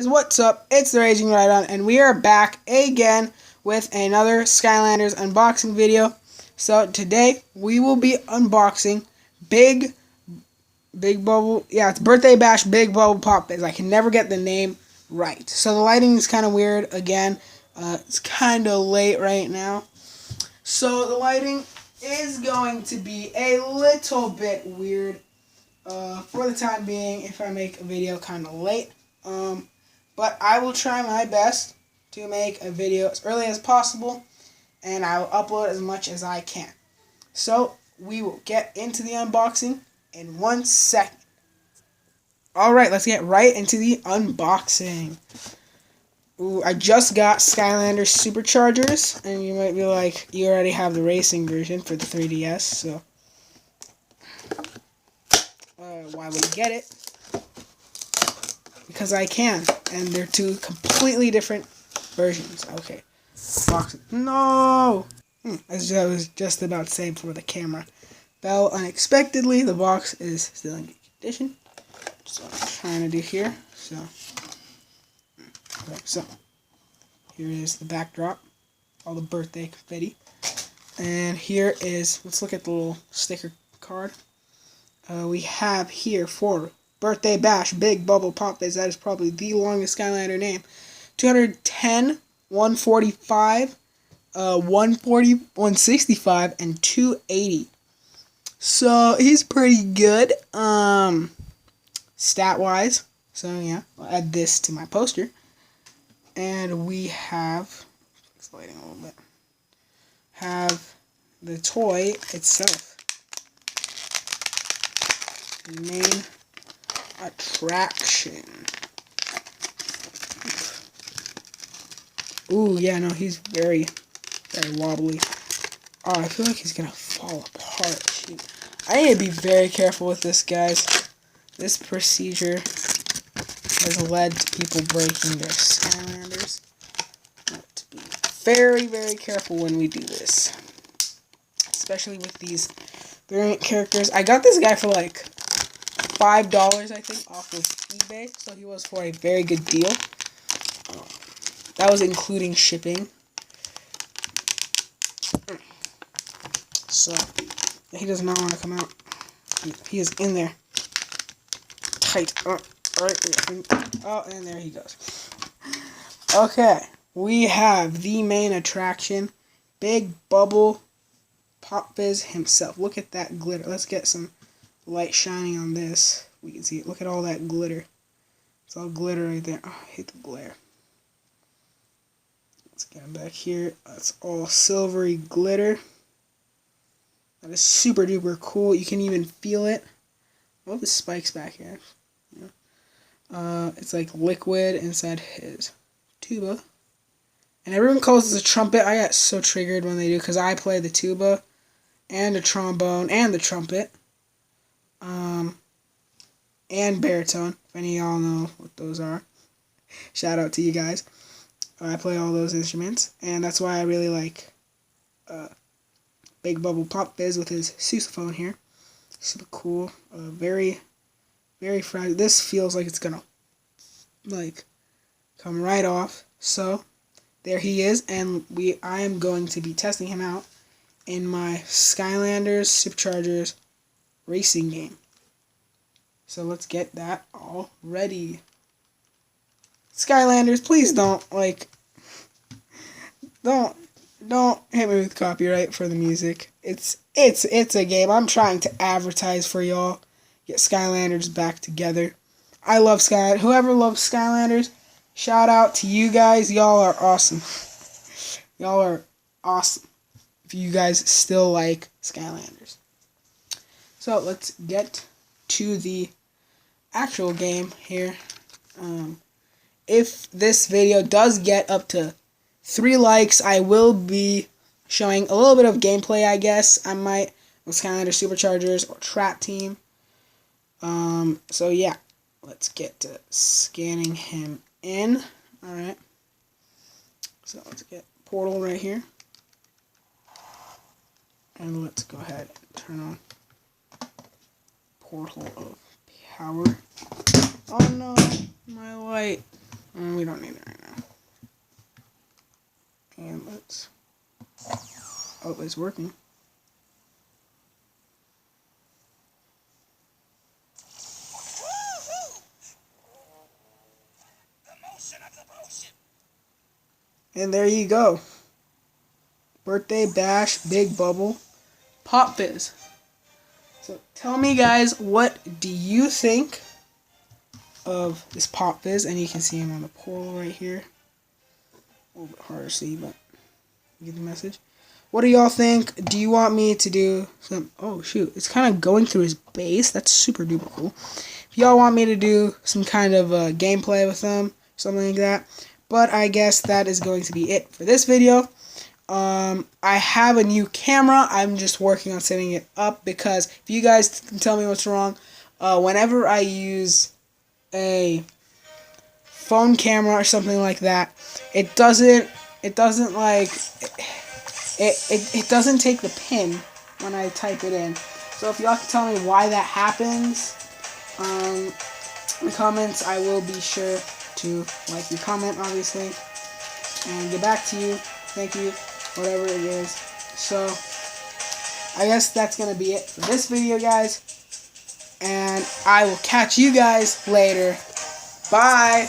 What's up? It's the Raging Rhydon, and we are back again with another Skylanders unboxing video. So today we will be unboxing Big Bubble. Yeah, it's Birthday Bash Big Bubble Pop Fizz. I can never get the name right. So the lighting is kind of weird again. It's kind of late right now. So the lighting is going to be a little bit weird for the time being if I make a video kind of late. But I will try my best to make a video as early as possible, and I will upload as much as I can. So we will get into the unboxing in 1 second. Alright, let's get right into the unboxing. Ooh, I just got Skylanders Superchargers, and you might be like, you already have the racing version for the 3DS, so why would you get it? Because I can, and they're two completely different versions. Okay, box. No! As I was just about to say before the camera fell unexpectedly, the box is still in good condition. That's what I'm trying to do here. So here is the backdrop, all the birthday confetti, and here is, let's look at the little sticker card. We have here for Birthday Bash Big Bubble Pop Fizz. That is probably the longest Skylander name. 210, 145, 140, 165, and 280. So he's pretty good, stat-wise. So yeah, I'll add this to my poster. And we have, it's lighting a little bit, have the toy itself. The main attraction. Ooh, yeah, no, he's very, very wobbly. Oh, I feel like he's gonna fall apart. Shoot. I need to be very careful with this, guys. This procedure has led to people breaking their Skylanders. To be very, very careful when we do this. Especially with these variant characters. I got this guy for like $5, I think, off of eBay, so he was for a very good deal. That was including shipping. So he does not want to come out. He is in there, tight. Oh, and there he goes. Okay, we have the main attraction, Big Bubble Pop Fizz himself. Look at that glitter. Let's get some light shining on this. We can see it. Look at all that glitter. It's all glitter right there. Oh, I hate the glare. Let's get him back here. That's all silvery glitter. That is super duper cool. You can even feel it. I love the spikes back here. Yeah. It's like liquid inside his tuba. And everyone calls this a trumpet. I got so triggered when they do, because I play the tuba and the trombone and the trumpet. And baritone, if any of y'all know what those are. Shout out to you guys. I play all those instruments, and that's why I really like Big Bubble Pop Fizz with his sousaphone here. Super cool. Very, very fragile. This feels like it's gonna come right off. So there he is, and I am going to be testing him out in my Skylanders Superchargers racing game. So let's get that all ready. Skylanders, please don't don't hit me with copyright for the music. It's a game. I'm trying to advertise for y'all. Get Skylanders back together. I love Skylanders. Whoever loves Skylanders, shout out to you guys. Y'all are awesome. Y'all are awesome. If you guys still like Skylanders. So let's get to the actual game here. If this video does get up to 3 likes, I will be showing a little bit of gameplay, I guess. I might with Skylanders Superchargers or Trap Team. So yeah, let's get to scanning him in. Alright. So let's get Portal right here. And let's go ahead and turn on Portal of Power. Oh no, my light. We don't need it right now. And let's... Oh, it's working. And there you go. Birthday bash, big bubble, Pop Fizz. So tell me, guys, what do you think of this Pop Fizz? And you can see him on the portal right here. A little bit harder to see, but you get the message. What do y'all think? Do you want me to do some... Oh, shoot. It's kind of going through his base. That's super duper cool. If y'all want me to do some kind of gameplay with them, something like that. But I guess that is going to be it for this video. I have a new camera. I'm just working on setting it up because if you guys can tell me what's wrong, whenever I use a phone camera or something like that, it doesn't like it doesn't take the pin when I type it in. So if y'all can tell me why that happens in the comments, I will be sure to like your comment, obviously, and get back to you. Thank you, whatever it is. So I guess that's gonna be it for this video, guys, and I will catch you guys later. Bye.